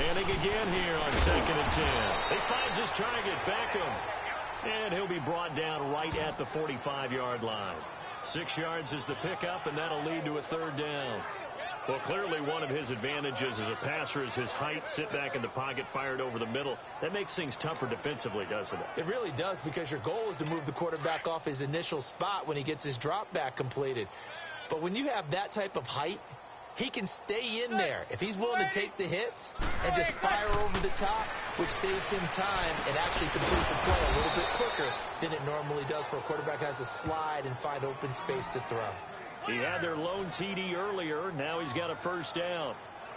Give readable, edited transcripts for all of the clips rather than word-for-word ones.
Manning again here on 2nd and 10. He finds his target, Beckham. And he'll be brought down right at the 45-yard line. 6 yards is the pickup, and that'll lead to a 3rd down. Well, clearly one of his advantages as a passer is his height. Sit back in the pocket, fired over the middle. That makes things tougher defensively, doesn't it? It really does, because your goal is to move the quarterback off his initial spot when he gets his drop back completed. But when you have that type of height, he can stay in there. If he's willing to take the hits and just fire over the top, which saves him time, and actually completes a play a little bit quicker than it normally does for a quarterback has to slide and find open space to throw. He had their lone TD earlier. Now he's got a 1st down.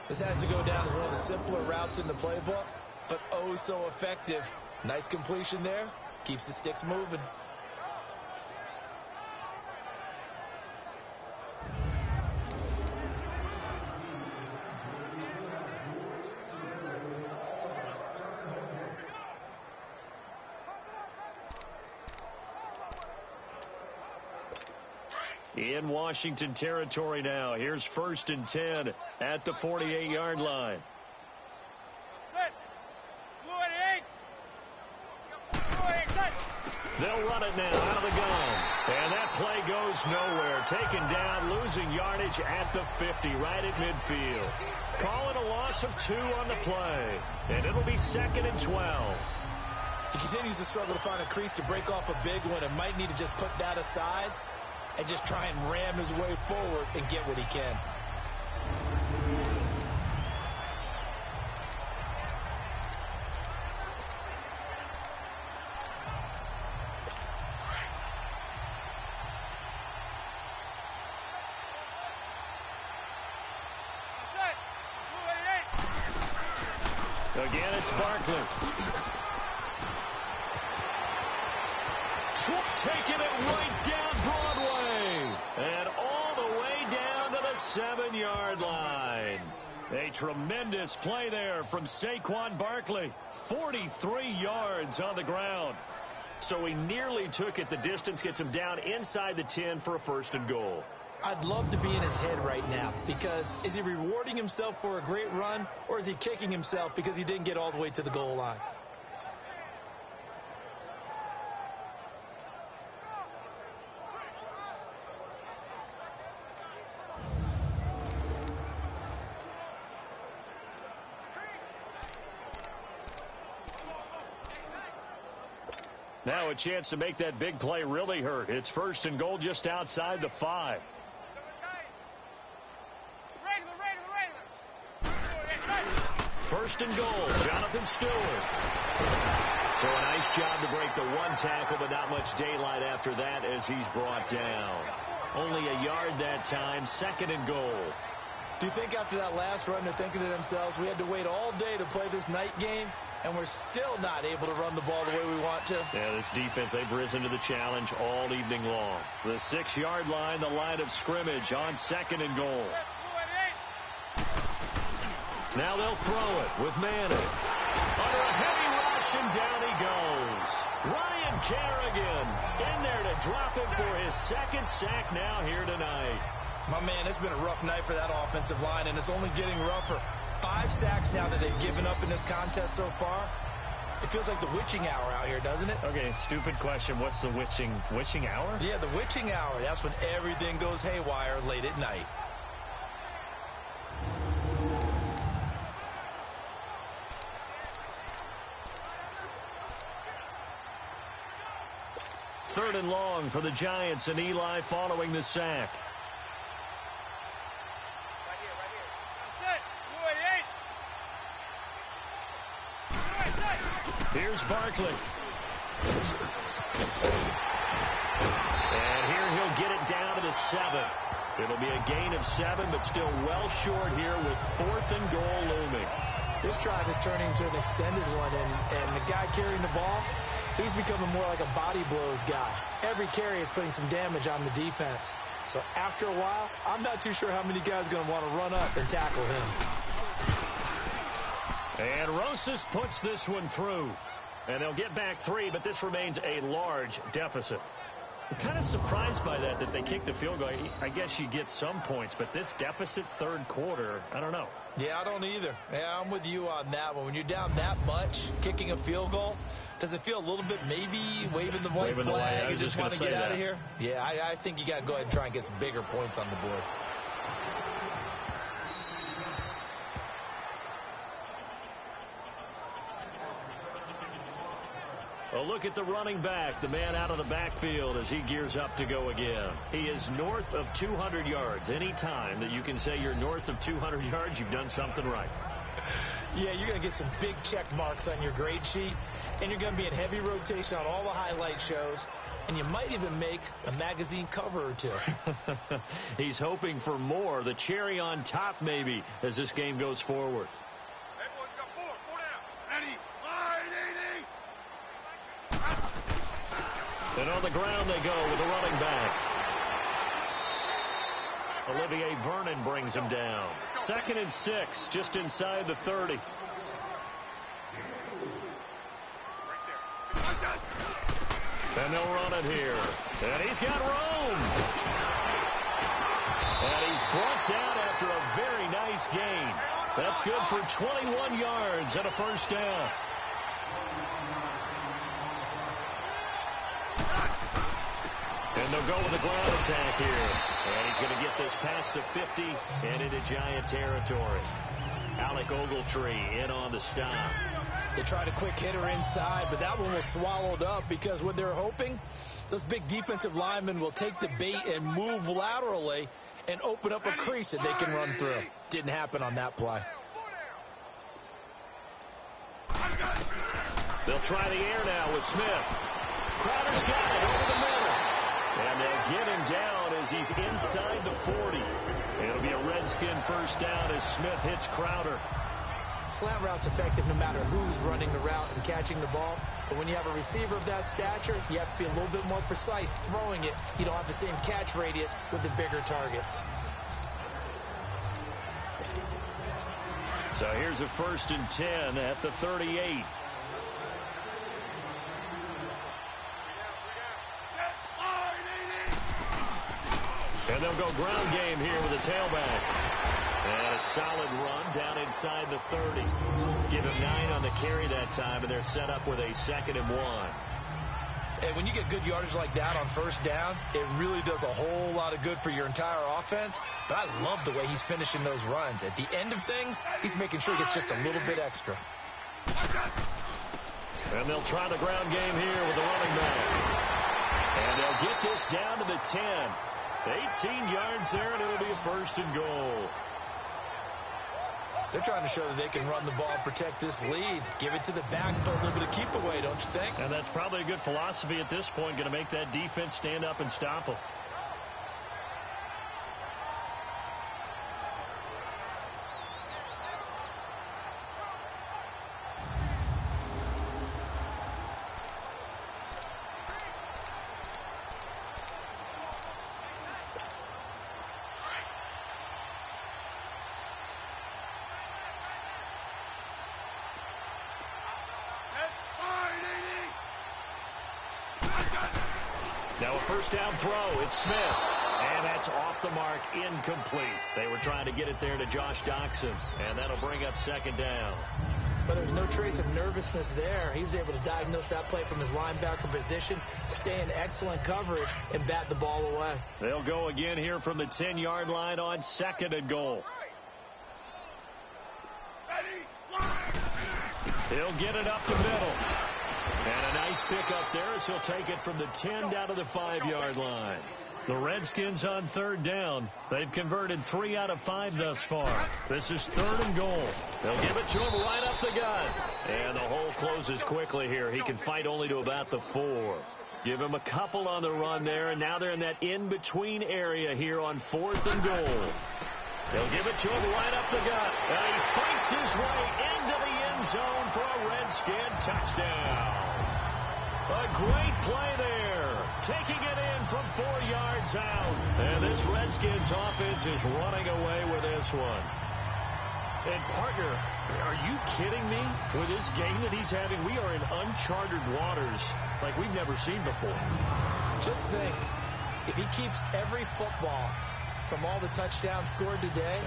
This has to go down as one of the simpler routes in the playbook, but oh so effective. Nice completion there. Keeps the sticks moving. In Washington territory now. Here's 1st and 10 at the 48-yard line. They'll run it now out of the gun. And that play goes nowhere. Taken down, losing yardage at the 50, right at midfield. Call it a loss of 2 on the play. And it'll be 2nd and 12. He continues to struggle to find a crease to break off a big one, and might need to just put that aside and just try and ram his way forward and get what he can. Again, it's Barkley. Taking it right down Broadway. And all the way down to the 7-yard line. A tremendous play there from Saquon Barkley. 43 yards on the ground. So he nearly took it the distance, gets him down inside the 10 for a 1st and goal. I'd love to be in his head right now, because is he rewarding himself for a great run, or is he kicking himself because he didn't get all the way to the goal line? Now a chance to make that big play really hurt. It's 1st and goal just outside the 5. 1st and goal, Jonathan Stewart. So a nice job to break the 1 tackle, but not much daylight after that as he's brought down. Only a yard that time, 2nd and goal. Do you think after that last run they're thinking to themselves, we had to wait all day to play this night game, and we're still not able to run the ball the way we want to? Yeah, this defense, they've risen to the challenge all evening long. The 6-yard line, the line of scrimmage on 2nd and goal. Now they'll throw it with Manning. Under a heavy rush, and down he goes. Ryan Kerrigan in there to drop him for his 2nd sack now here tonight. My man, it's been a rough night for that offensive line, and it's only getting rougher. 5 sacks now that they've given up in this contest so far. It feels like the witching hour out here, doesn't it? Okay, stupid question. What's the witching hour? Yeah, the witching hour. That's when everything goes haywire late at night. Third and long for the Giants, and Eli following the sack. Here's Barkley. And here he'll get it down to the 7. It'll be a gain of 7, but still well short here with 4th and goal looming. This drive is turning into an extended one, and the guy carrying the ball, he's becoming more like a body blows guy. Every carry is putting some damage on the defense. So after a while, I'm not too sure how many guys are going to want to run up and tackle him. And Rosas puts this one through. And they'll get back 3, but this remains a large deficit. I'm kind of surprised by that they kicked the field goal. I guess you get some points, but this deficit third quarter, I don't know. Yeah, I don't either. Yeah, I'm with you on that one. When you're down that much, kicking a field goal, does it feel a little bit maybe waving the white flag and just want to get out of here? Yeah, I think you got to go ahead and try and get some bigger points on the board. A look at the running back, the man out of the backfield as he gears up to go again. He is north of 200 yards. Any time that you can say you're north of 200 yards, you've done something right. Yeah, you're going to get some big check marks on your grade sheet, and you're going to be in heavy rotation on all the highlight shows, and you might even make a magazine cover or two. He's hoping for more, the cherry on top maybe, as this game goes forward. Everyone's got four down. Ready, line, 80. And on the ground they go with the running back. Olivier Vernon brings him down. 2nd and 6, just inside the 30. And they'll run it here. And he's got room. And he's brought down after a very nice gain. That's good for 21 yards and a first down. And they'll go with the ground attack here. And he's going to get this past the 50 and into Giant territory. Alec Ogletree in on the stop. They tried a quick hitter inside, but that one was swallowed up because what they're hoping, those big defensive linemen will take the bait and move laterally and open up a crease that they can run through. Didn't happen on that play. They'll try the air now with Smith. Crowder's got it over the middle. And they'll get him down as he's inside the 40. It'll be a Redskin first down as Smith hits Crowder. Slant route's effective no matter who's running the route and catching the ball. But when you have a receiver of that stature, you have to be a little bit more precise throwing it. You don't have the same catch radius with the bigger targets. So here's a 1st and 10 at the 38. And they'll go ground game here with a tailback. And a solid run down inside the 30. Give him 9 on the carry that time, and they're set up with a 2nd and 1. And when you get good yardage like that on first down, it really does a whole lot of good for your entire offense. But I love the way he's finishing those runs. At the end of things, he's making sure he gets just a little bit extra. And they'll try the ground game here with the running back. And they'll get this down to the 10. 18 yards there, and it'll be a 1st and goal. They're trying to show that they can run the ball and protect this lead. Give it to the backs, but a little bit of keep away, don't you think? And that's probably a good philosophy at this point, going to make that defense stand up and stop them. Now a first down throw. It's Smith. And that's off the mark, incomplete. They were trying to get it there to Josh Doxson. And that'll bring up 2nd down. But there's no trace of nervousness there. He was able to diagnose that play from his linebacker position, stay in excellent coverage, and bat the ball away. They'll go again here from the 10-yard line on 2nd and goal. He'll get it up the middle. And a nice pick up there as he'll take it from the 10 down to the 5-yard line. The Redskins on 3rd down. They've converted 3 out of 5 thus far. This is 3rd and goal. They'll give it to him right up the gut. And the hole closes quickly here. He can fight only to about the 4. Give him a couple on the run there, and now they're in that in-between area here on 4th and goal. They'll give it to him right up the gut. And he fights his way into the end zone for a Redskin touchdown. A great play there. Taking it in from 4 yards out. And this Redskins offense is running away with this one. And, partner, are you kidding me? With this game that he's having, we are in uncharted waters like we've never seen before. Just think, if he keeps every football from all the touchdowns scored today,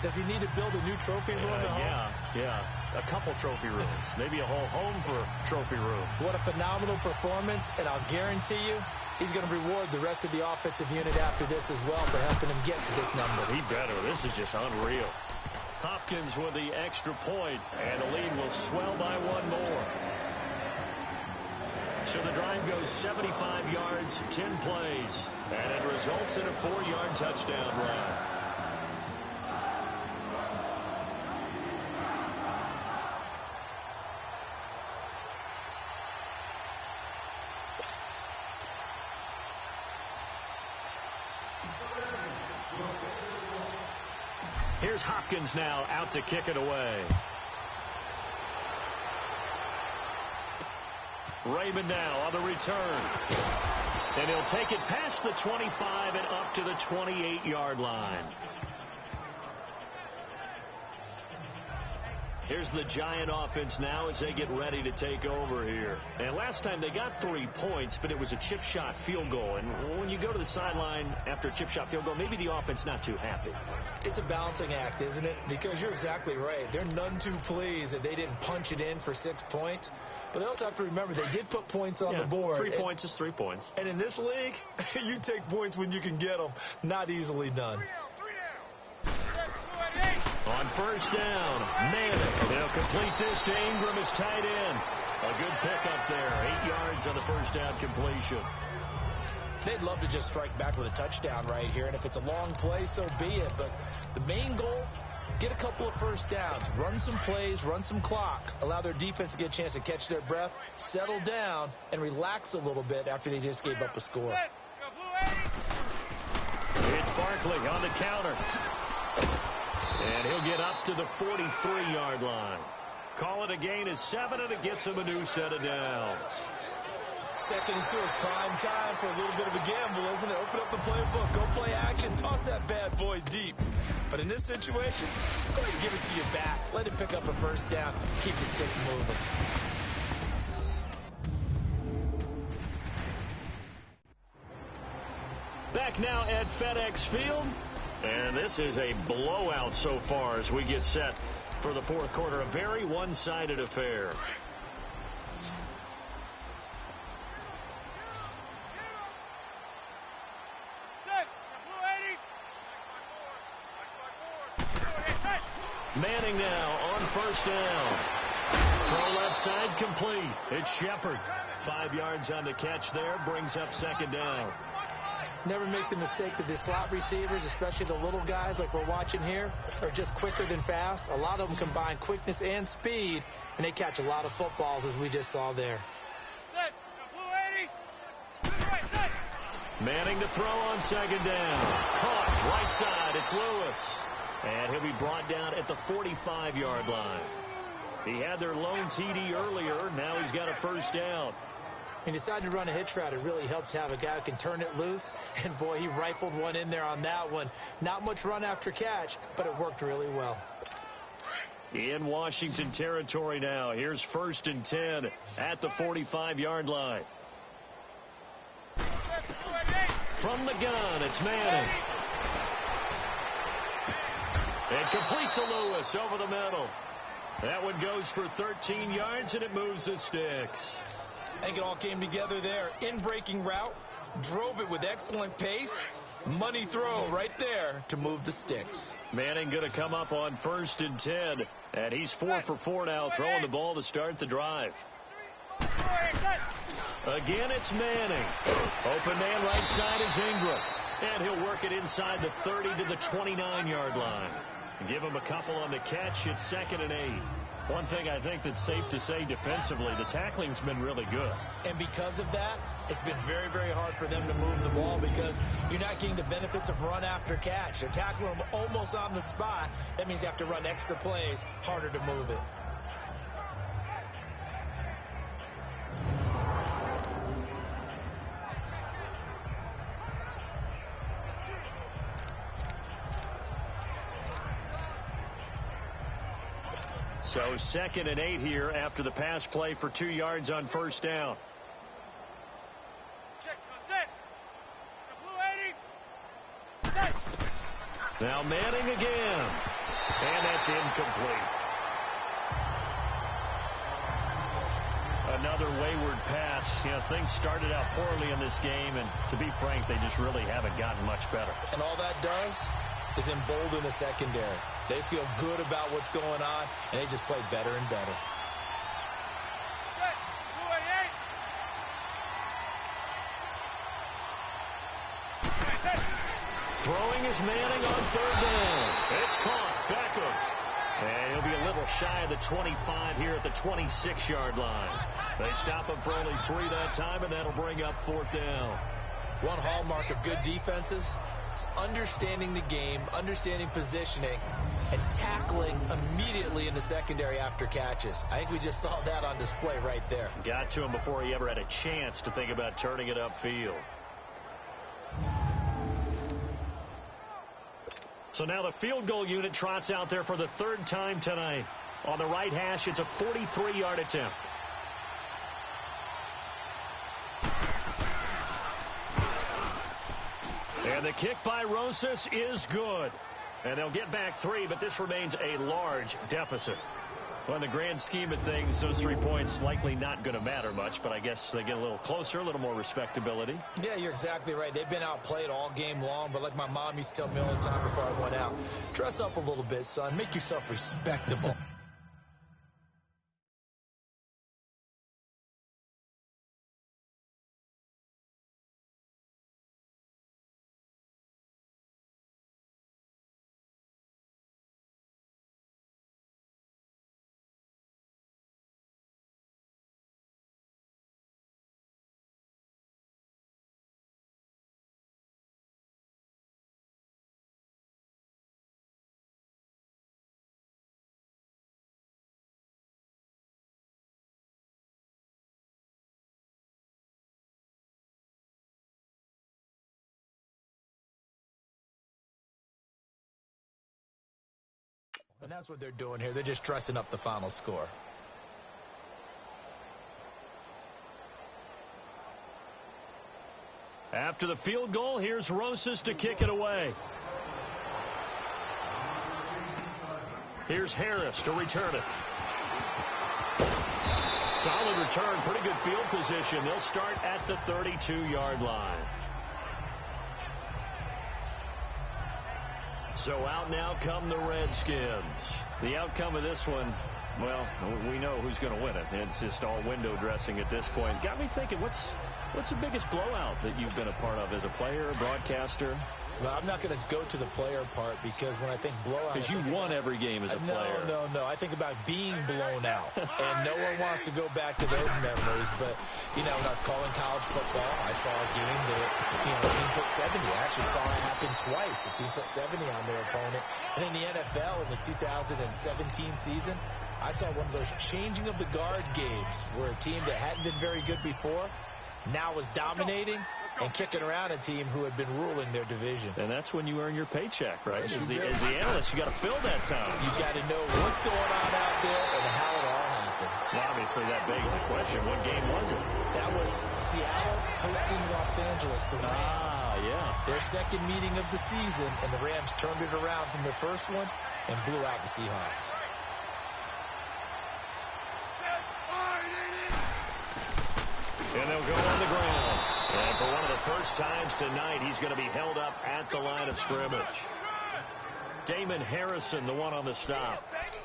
does he need to build a new trophy room at home? Yeah. A couple trophy rooms. Maybe a whole home for trophy room. What a phenomenal performance, and I'll guarantee you he's going to reward the rest of the offensive unit after this as well for helping him get to this number. He better. This is just unreal. Hopkins with the extra point, and the lead will swell by one more. So the drive goes 75 yards, 10 plays, and it results in a 4-yard touchdown run. Here's Hopkins now out to kick it away. Raymond now on the return. And he'll take it past the 25 and up to the 28-yard line. Here's the Giant offense now as they get ready to take over here. And last time they got 3 points, but it was a chip shot field goal. And when you go to the sideline after a chip shot field goal, maybe the offense not too happy. It's a balancing act, isn't it? Because you're exactly right. They're none too pleased that they didn't punch it in for 6 points. But they also have to remember they did put points on the board. 3 points is 3 points. And in this league, you take points when you can get them. Not easily done. On first down, Manning. They'll complete this to Ingram as tight end. A good pickup there. 8 yards on the first down completion. They'd love to just strike back with a touchdown right here. And if it's a long play, so be it. But the main goal, get a couple of first downs. Run some plays, run some clock. Allow their defense to get a chance to catch their breath, settle down, and relax a little bit after they just gave up a score. It's Barkley on the counter. And he'll get up to the 43-yard line. Call it a gain of 7, and it gets him a new set of downs. 2nd and 2 is prime time for a little bit of a gamble, isn't it? Open up the playbook, go play action, toss that bad boy deep. But in this situation, go ahead and give it to your back. Let it pick up a first down. Keep the sticks moving. Back now at FedEx Field. And this is a blowout so far as we get set for the fourth quarter. A very one-sided affair. Manning now on first down. Throw left side complete. It's Shepard. 5 yards on the catch there. Brings up 2nd down. Never make the mistake that the slot receivers, especially the little guys like we're watching here, are just quicker than fast. A lot of them combine quickness and speed, and they catch a lot of footballs, as we just saw there. Manning to throw on 2nd down. Caught right side. It's Lewis. And he'll be brought down at the 45-yard line. He had their lone TD earlier. Now he's got a first down. He decided to run a hitch route. It really helps to have a guy who can turn it loose. And, boy, he rifled one in there on that one. Not much run after catch, but it worked really well. In Washington territory now. Here's 1st and 10 at the 45-yard line. From the gun, it's Manning. And complete to Lewis over the middle. That one goes for 13 yards, and it moves the sticks. I think it all came together there. In-breaking route, drove it with excellent pace. Money throw right there to move the sticks. Manning going to come up on 1st and 10. And he's 4 for 4 now, throwing the ball to start the drive. Again, it's Manning. Open man right side is Ingram. And he'll work it inside the 30 to the 29-yard line. Give him a couple on the catch. It's 2nd and 8. One thing I think that's safe to say defensively, the tackling's been really good. And because of that, it's been very, very hard for them to move the ball because you're not getting the benefits of run after catch. They're tackling them almost on the spot. That means you have to run extra plays, harder to move it. So 2nd and 8 here after the pass play for 2 yards on first down. Now Manning again. And that's incomplete. Another wayward pass. You know, things started out poorly in this game, and to be frank, they just really haven't gotten much better. And all that does is embolden the secondary. They feel good about what's going on, and they just play better and better. Throwing is Manning on third down. It's caught. Beckham. And he'll be a little shy of the 25 here at the 26-yard line. They stop him for only 3 that time, and that'll bring up fourth down. One hallmark of good defenses is understanding the game, understanding positioning, and tackling immediately in the secondary after catches. I think we just saw that on display right there. Got to him before he ever had a chance to think about turning it upfield. So now the field goal unit trots out there for the third time tonight. On the right hash, it's a 43-yard attempt. And the kick by Rosas is good. And they'll get back 3, but this remains a large deficit. Well, in the grand scheme of things, those 3 points likely not going to matter much, but I guess they get a little closer, a little more respectability. Yeah, you're exactly right. They've been outplayed all game long, but like my mom used to tell me all the time before I went out, dress up a little bit, son. Make yourself respectable. And that's what they're doing here. They're just dressing up the final score. After the field goal, here's Rosas to kick it away. Here's Harris to return it. Solid return, pretty good field position. They'll start at the 32-yard line. So out now come the Redskins. The outcome of this one, well, we know who's going to win it. It's just all window dressing at this point. Got me thinking, what's the biggest blowout that you've been a part of as a player, broadcaster? Well, I'm not going to go to the player part because when I think blowout... Because you won every game as a player. No. I think about being blown out. And no one wants to go back to those memories. But, you know, when I was calling college football, I saw a game that, a team put 70. I actually saw it happen twice. A team put 70 on their opponent. And in the NFL, in the 2017 season, I saw one of those changing of the guard games where a team that hadn't been very good before now was dominating and kicking around a team who had been ruling their division. And that's when you earn your paycheck, right? Yes, as the analyst, you got to fill that time. You got to know what's going on out there and how it all happened. Well, obviously, that begs the question, what game was it? That was Seattle hosting Los Angeles, the Rams. Ah, yeah. Their second meeting of the season, and the Rams turned it around from the first one and blew out the Seahawks. And they'll go on the ground. And for one of the first times tonight, he's going to be held up at the line of scrimmage. Damon Harrison, the one on the stop.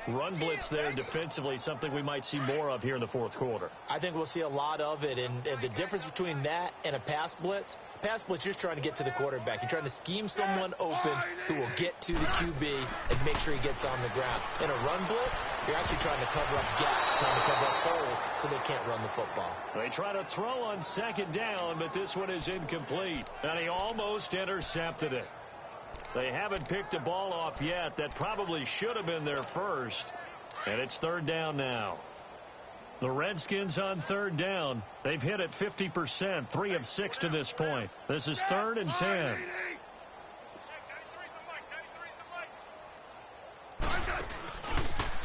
Run blitz there defensively, something we might see more of here in the fourth quarter. I think we'll see a lot of it, and the difference between that and a pass blitz, you're just trying to get to the quarterback. You're trying to scheme someone open who will get to the QB and make sure he gets on the ground. In a run blitz, you're actually trying to cover up gaps, trying to cover up holes so they can't run the football. They try to throw on second down, but this one is incomplete, and he almost intercepted it. They haven't picked a ball off yet. That probably should have been their first. And it's third down now. The Redskins on third down. They've hit it 50%, 3 of 6 to this point. This is 3rd and 10.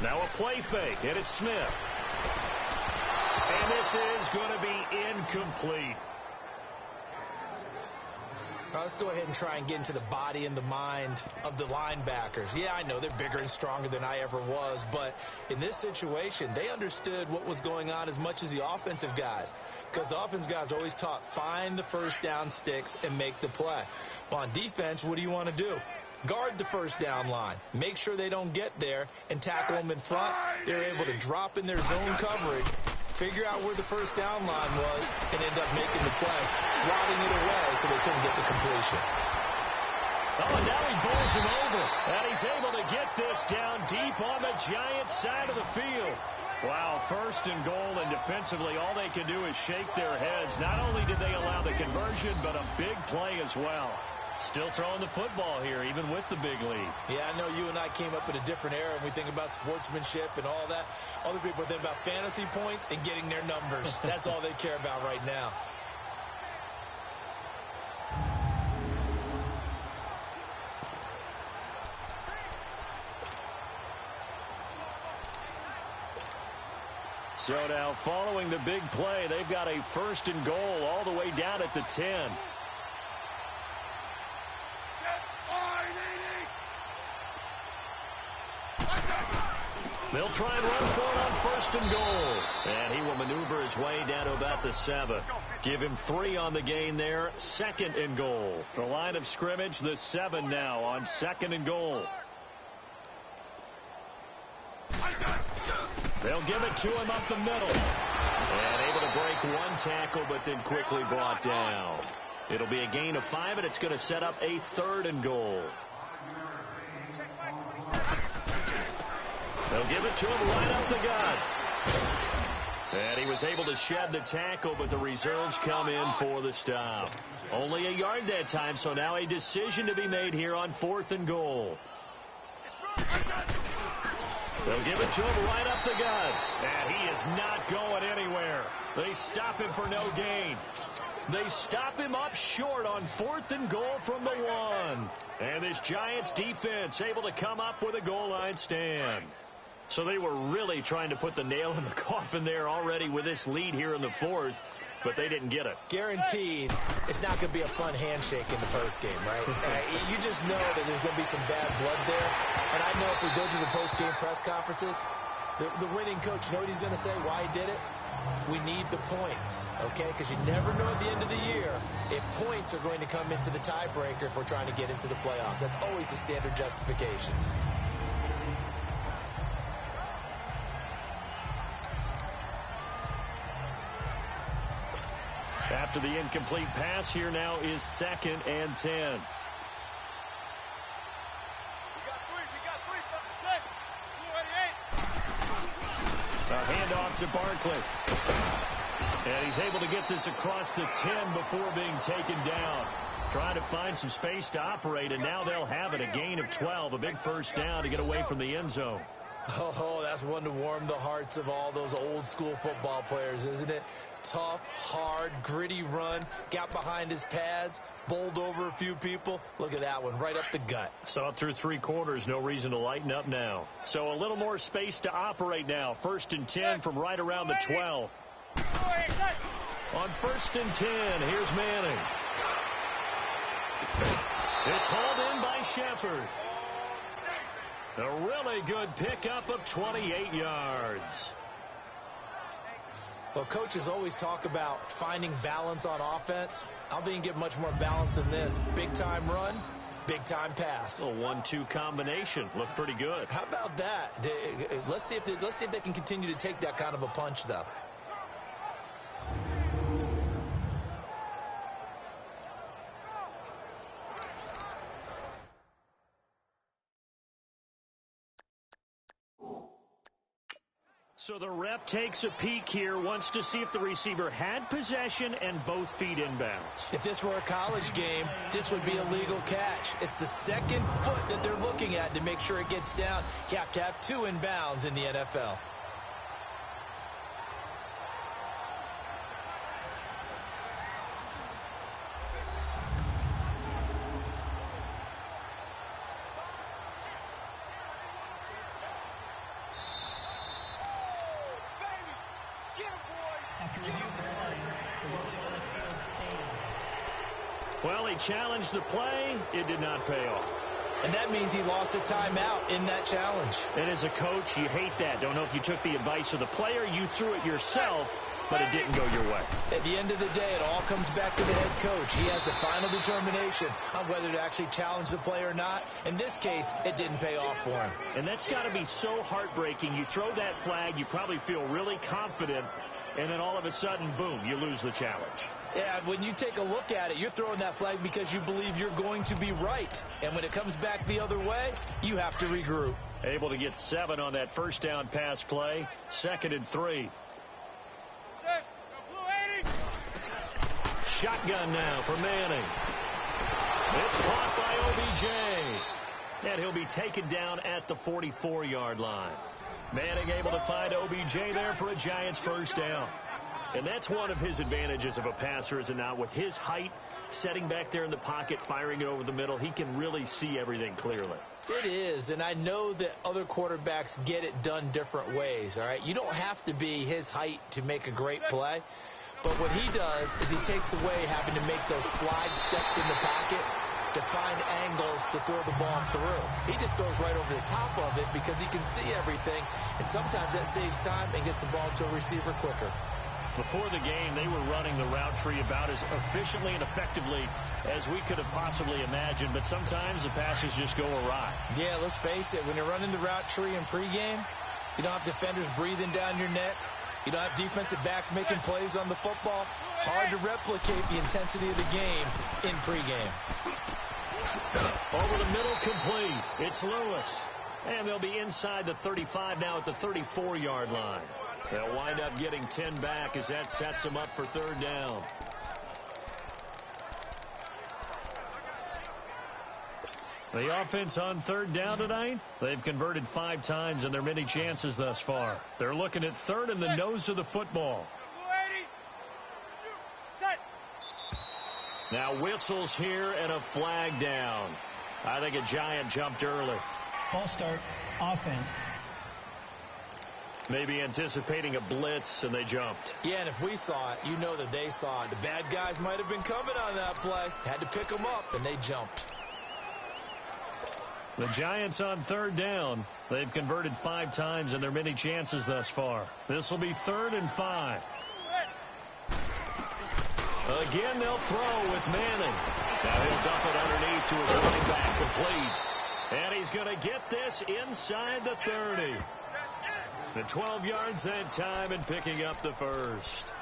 Now a play fake, and it's Smith. And this is going to be incomplete. Now let's go ahead and try and get into the body and the mind of the linebackers. Yeah, I know they're bigger and stronger than I ever was, but in this situation, they understood what was going on as much as the offensive guys, because the offensive guys are always taught, find the first down sticks and make the play. Well, on defense, what do you want to do? Guard the first down line. Make sure they don't get there and tackle them in front. They're able to drop in their zone coverage, figure out where the first down line was, and end up making the play, swatting it away so they couldn't get the completion. Oh, and now he bowls him over, and he's able to get this down deep on the Giants' side of the field. Wow, first and goal, and defensively, all they can do is shake their heads. Not only did they allow the conversion, but a big play as well. Still throwing the football here, even with the big lead. Yeah, I know you and I came up in a different era, and we think about sportsmanship and all that. Other people think about fantasy points and getting their numbers. That's all they care about right now. So now, following the big play, they've got a first and goal all the way down at the 10. They'll try and run for it on first and goal. And he will maneuver his way down to about the 7. Give him 3 on the gain there. Second and goal. The line of scrimmage, the 7 now on second and goal. They'll give it to him up the middle. And able to break one tackle, but then quickly brought down. It'll be a gain of 5, and it's going to set up a third and goal. They'll give it to him right up the gut. And he was able to shed the tackle, but the reserves come in for the stop. Only a yard that time, so now a decision to be made here on fourth and goal. They'll give it to him right up the gut. And he is not going anywhere. They stop him for no gain. They stop him up short on fourth and goal from the 1. And this Giants defense able to come up with a goal line stand. So they were really trying to put the nail in the coffin there already with this lead here in the 4th, but they didn't get it. Guaranteed it's not going to be a fun handshake in the postgame, right? You just know that there's going to be some bad blood there. And I know if we go to the postgame press conferences, the winning coach, you know what he's going to say, why he did it? We need the points, okay? Because you never know at the end of the year if points are going to come into the tiebreaker if we're trying to get into the playoffs. That's always the standard justification. After the incomplete pass, here now is second and 10. We got 3 from the 6. 288. A handoff to Barkley. And he's able to get this across the 10 before being taken down. Trying to find some space to operate, and now they'll have it. A gain of 12, a big first down to get away from the end zone. Oh, that's one to warm the hearts of all those old school football players, isn't it? Tough, hard, gritty run, got behind his pads, bowled over a few people. Look at that one, right up the gut. Saw it through 3 quarters, no reason to lighten up now. So a little more space to operate now. First and 10 from right around the 12. On first and 10, here's Manning. It's hauled in by Shepard. A really good pickup of 28 yards. Well, coaches always talk about finding balance on offense. I don't think you can get much more balance than this. Big-time run, big-time pass. A 1-2 combination. Looked pretty good. How about that? Let's see if they can continue to take that kind of a punch, though. So the ref takes a peek here, wants to see if the receiver had possession and both feet inbounds. If this were a college game, this would be a legal catch. It's the second foot that they're looking at to make sure it gets down. You have to have 2 inbounds in the NFL. Well, he challenged the play. It did not pay off. And that means he lost a timeout in that challenge. And as a coach, you hate that. Don't know if you took the advice of the player, you threw it yourself, but it didn't go your way. At the end of the day, it all comes back to the head coach. He has the final determination on whether to actually challenge the play or not. In this case, it didn't pay off for him. And that's got to be so heartbreaking. You throw that flag, you probably feel really confident, and then all of a sudden, boom, you lose the challenge. Yeah, when you take a look at it, you're throwing that flag because you believe you're going to be right. And when it comes back the other way, you have to regroup. Able to get 7 on that first down pass play. 2nd and 3. Shotgun now for Manning. It's caught by OBJ. And he'll be taken down at the 44-yard line. Manning able to find OBJ there for a Giants first down. And that's one of his advantages of a passer, is it not? With his height, setting back there in the pocket, firing it over the middle, he can really see everything clearly. It is, and I know that other quarterbacks get it done different ways, all right? You don't have to be his height to make a great play. But what he does is he takes away having to make those slide steps in the pocket to find angles to throw the ball through. He just throws right over the top of it because he can see everything, and sometimes that saves time and gets the ball to a receiver quicker. Before the game, they were running the route tree about as efficiently and effectively as we could have possibly imagined, but sometimes the passes just go awry. Yeah, let's face it, when you're running the route tree in pregame, you don't have defenders breathing down your neck. You don't have defensive backs making plays on the football. Hard to replicate the intensity of the game in pregame. Over the middle, complete. It's Lewis. And they'll be inside the 35 now at the 34-yard line. They'll wind up getting 10 back as that sets them up for 3rd down. The offense on 3rd down tonight, they've converted 5 times in their many chances thus far. They're looking at 3rd and the nose of the football. Now whistles here and a flag down. I think a Giant jumped early. False start, offense. Maybe anticipating a blitz, and they jumped. Yeah, and if we saw it, you know that they saw it. The bad guys might have been coming on that play. Had to pick them up, and they jumped. The Giants on 3rd down. They've converted 5 times in their many chances thus far. This will be 3rd and 5. Again, they'll throw with Manning. Now he'll dump it underneath to his running back, complete. And he's going to get this inside the 30. The 12 yards that time and picking up the first.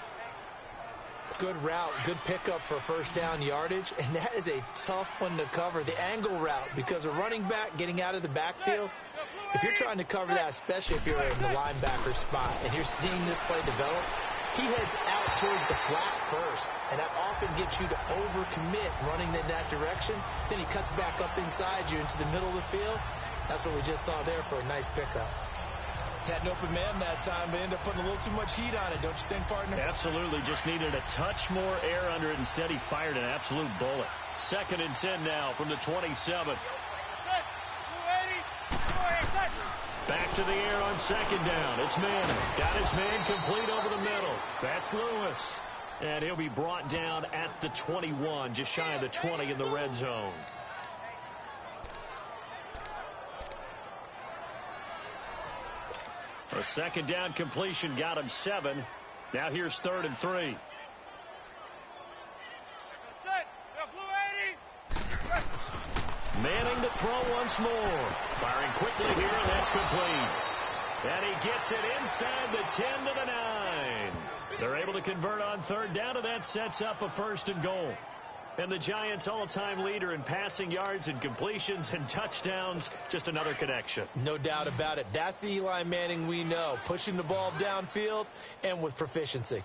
Good route, good pickup for first down yardage, and that is a tough one to cover, the angle route, because a running back getting out of the backfield, if you're trying to cover that, especially if you're in the linebacker spot and you're seeing this play develop, he heads out towards the flat first, and that often gets you to overcommit running in that direction. Then he cuts back up inside you into the middle of the field. That's what we just saw there for a nice pickup. Had an open man that time, but ended up putting a little too much heat on it, don't you think, partner? Absolutely. Just needed a touch more air under it. Instead, he fired an absolute bullet. 2nd and 10 now from the 27. Back to the air on 2nd down. It's Manning. Got his man complete over the middle. That's Lewis. And he'll be brought down at the 21, just shy of the 20 in the red zone. A 2nd down completion got him 7. Now here's 3rd and 3. Manning to throw once more. Firing quickly here, and that's complete. And he gets it inside the 10 to the 9. They're able to convert on 3rd down, and that sets up a 1st and goal. And the Giants' all-time leader in passing yards and completions and touchdowns, just another connection. No doubt about it. That's the Eli Manning we know, pushing the ball downfield and with proficiency.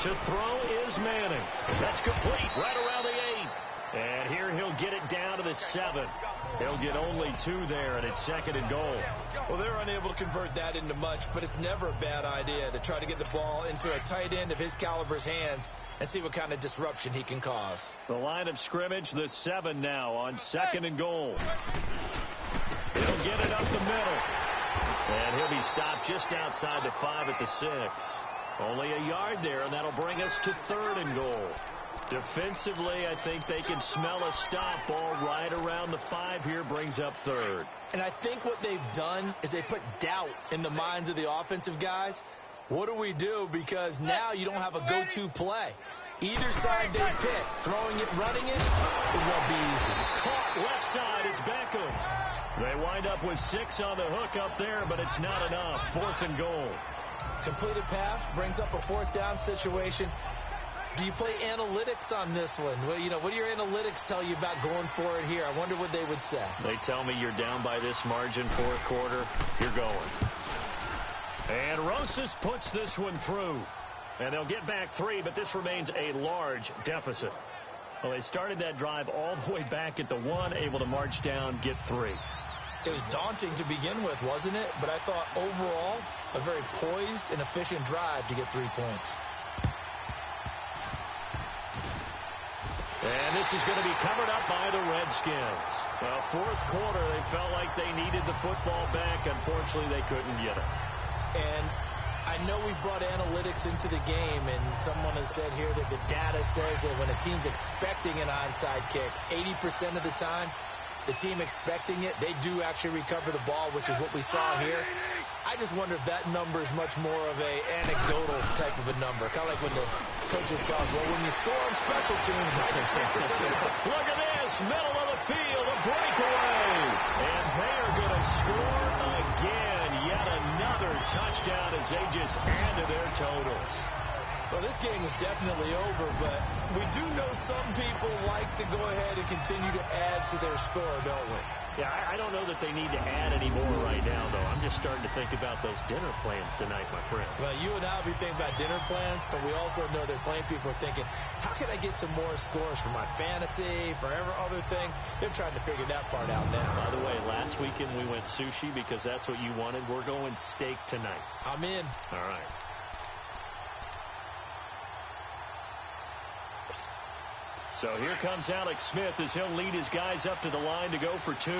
To throw is Manning. That's complete right around the 8. And here he'll get it down to the 7. He'll get only 2 there, and it's 2nd and goal. Well, they're unable to convert that into much, but it's never a bad idea to try to get the ball into a tight end of his caliber's hands and see what kind of disruption he can cause. The line of scrimmage, the 7 now on 2nd and goal. He'll get it up the middle. And he'll be stopped just outside the 5 at the 6. Only a yard there, and that'll bring us to 3rd and goal. Defensively, I think they can smell a stop. Ball right around the 5 here, brings up 3rd. And I think what they've done is they put doubt in the minds of the offensive guys. What do we do? Because now you don't have a go-to play. Either side they pick, throwing it, running it won't be easy. Caught left side, it's Beckham. They wind up with 6 on the hook up there, but it's not enough. 4th and goal. Completed pass brings up a 4th down situation. Do you play analytics on this one? Well, what do your analytics tell you about going for it here? I wonder what they would say. They tell me you're down by this margin, 4th quarter. You're going. And Rosas puts this one through. And they'll get back 3, but this remains a large deficit. Well, they started that drive all the way back at the 1, able to march down, get 3. It was daunting to begin with, wasn't it? But I thought overall, a very poised and efficient drive to get 3 points. And this is going to be covered up by the Redskins. Well, 4th quarter, they felt like they needed the football back. Unfortunately, they couldn't get it. And I know we brought analytics into the game, and someone has said here that the data says that when a team's expecting an onside kick, 80% of the time, the team expecting it, they do actually recover the ball, which is what we saw here. I just wonder if that number is much more of a anecdotal type of a number. Kind of like when the coaches tell us, well, when you score on special teams, 93% of the time. Look at this, middle of the field, a breakaway. And they're going to score again. Yet another touchdown as they just add to their totals. Well, this game is definitely over, but we do know some people like to go ahead and continue to add to their score, don't we? Yeah, I don't know that they need to add any more right now, though. I'm just starting to think about those dinner plans tonight, my friend. Well, you and I will be thinking about dinner plans, but we also know that playing people are thinking, how can I get some more scores for my fantasy, for other things? They're trying to figure that part out now. By the way, last weekend we went sushi because that's what you wanted. We're going steak tonight. I'm in. All right. So here comes Alex Smith as he'll lead his guys up to the line to go for 2.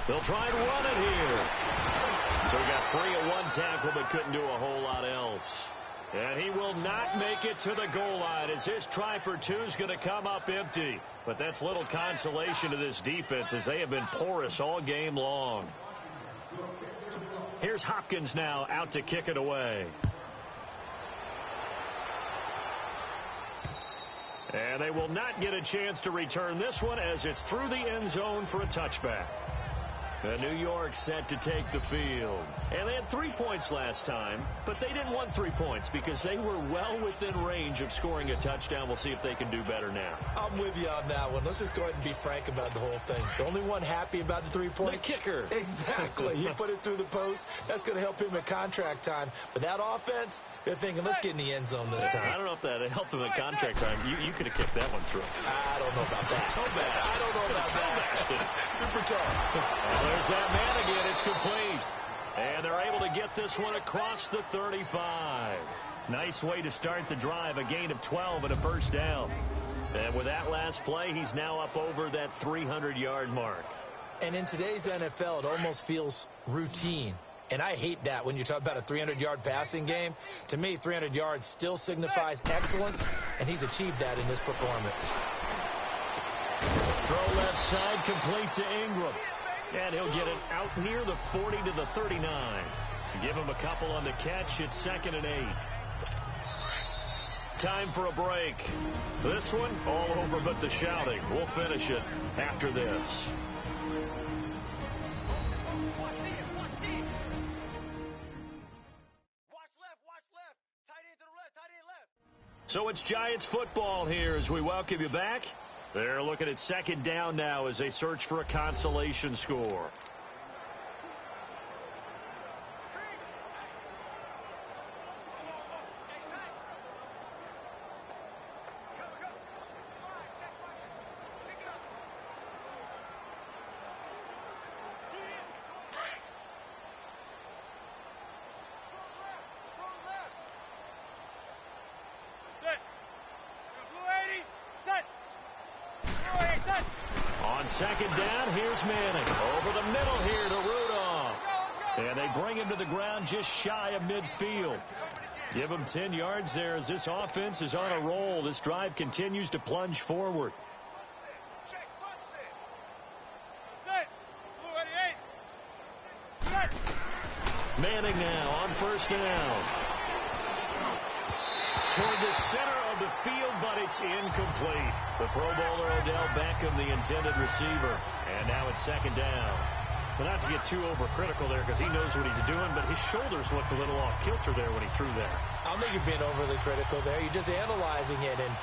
They'll try and run it here. So he got free of 1 tackle but couldn't do a whole lot else. And he will not make it to the goal line as his try for 2 is going to come up empty. But that's little consolation to this defense as they have been porous all game long. Here's Hopkins now out to kick it away. And they will not get a chance to return this one as it's through the end zone for a touchback. And New York set to take the field. And they had 3 points last time, but they didn't want 3 points because they were well within range of scoring a touchdown. We'll see if they can do better now. I'm with you on that one. Let's just go ahead and be frank about the whole thing. The only one happy about the 3-point? The kicker. Exactly. He put it through the post. That's going to help him at contract time. But that offense, they're thinking, let's get in the end zone this time. I don't know if that helped him at contract time. You could have kicked that one through. I don't know about that. I don't know about that. Super tall. There's that man again. It's complete. And they're able to get this one across the 35. Nice way to start the drive. A gain of 12 and a first down. And with that last play, he's now up over that 300-yard mark. And in today's NFL, it almost feels routine. And I hate that when you talk about a 300-yard passing game. To me, 300 yards still signifies excellence, and he's achieved that in this performance. Throw left side, complete to Ingram. And he'll get it out near the 40 to the 39. Give him a couple on the catch. It's 2nd and 8. Time for a break. This one, all over but the shouting. We'll finish it after this. So it's Giants football here as we welcome you back. They're looking at 2nd down now as they search for a consolation score. second down. Here's Manning. Over the middle here to Rudolph. And they bring him to the ground just shy of midfield. Give him 10 yards there as this offense is on a roll. This drive continues to plunge forward. Manning now on first down. Toward the center of the field, but it's incomplete. The Pro Bowler Odell Beckham, the intended receiver. And now it's second down. Well, not to get too overcritical there because he knows what he's doing, but his shoulders looked a little off kilter there when he threw that. I don't think you're being overly critical there. You're just analyzing it, and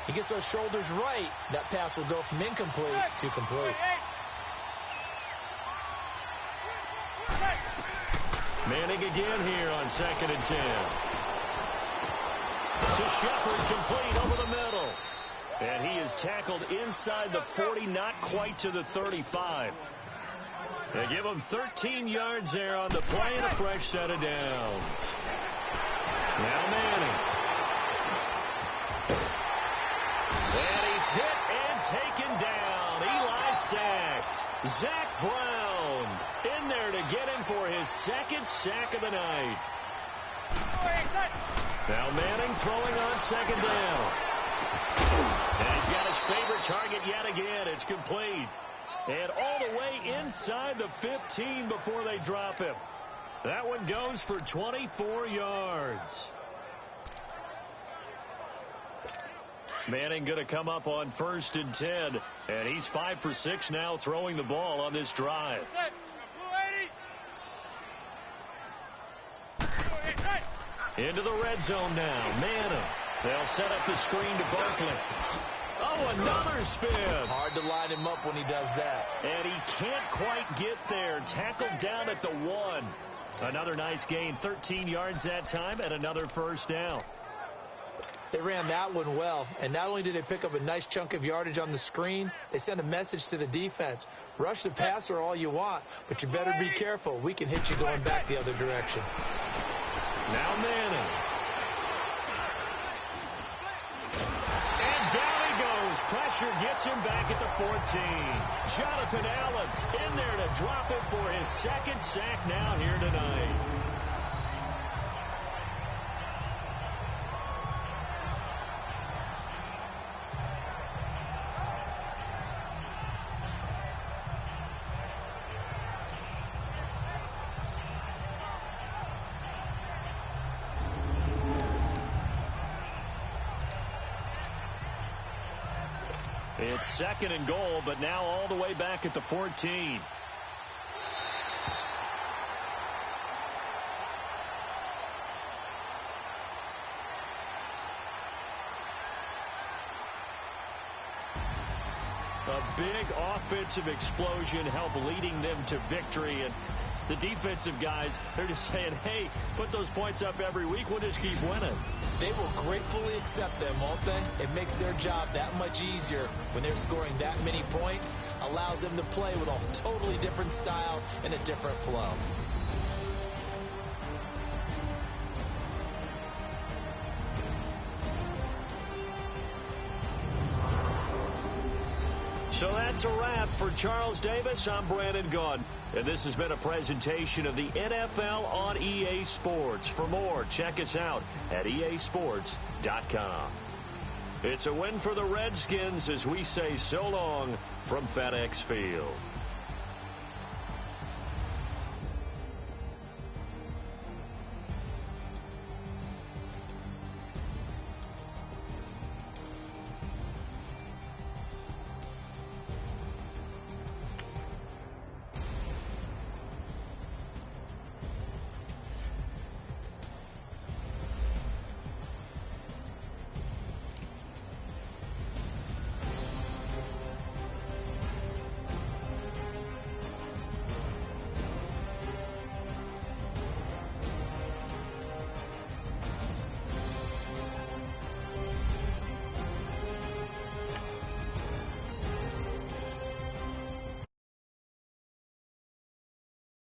he gets those shoulders right. That pass will go from incomplete to complete. Manning again here on second and 10. To Shepard, complete over the middle. And he is tackled inside the 40, not quite to the 35. They give him 13 yards there on the play and a fresh set of downs. Now Manning. And he's hit and taken down. Eli sacked. Zach Brown in there to get him for his second sack of the night. Now Manning throwing on second down. And he's got his favorite target yet again. It's complete. And all the way inside the 15 before they drop him. That one goes for 24 yards. Manning going to come up on first and 10. And he's 5 for 6 now throwing the ball on this drive. Into the red zone now. Manning. They'll set up the screen to Barkley. Oh, another spin. Hard to line him up when he does that. And he can't quite get there. Tackled down at the 1. Another nice gain. 13 yards that time and another first down. They ran that one well. And not only did they pick up a nice chunk of yardage on the screen, they sent a message to the defense. Rush the passer all you want, but you better be careful. We can hit you going back the other direction. Now Manning. And down he goes. Pressure gets him back at the 14. Jonathan Allen in there to drop it for his second sack now here tonight. It's second and goal, but now all the way back at the 14. A big offensive explosion helped leading them to victory. And the defensive guys, they're just saying, hey, put those points up every week. We'll just keep winning. They will gratefully accept them, won't they? It makes their job that much easier when they're scoring that many points. Allows them to play with a totally different style and a different flow. So that's a wrap for Charles Davis. I'm Brandon Gaudin, and this has been a presentation of the NFL on EA Sports. For more, check us out at easports.com. It's a win for the Redskins as we say so long from FedEx Field.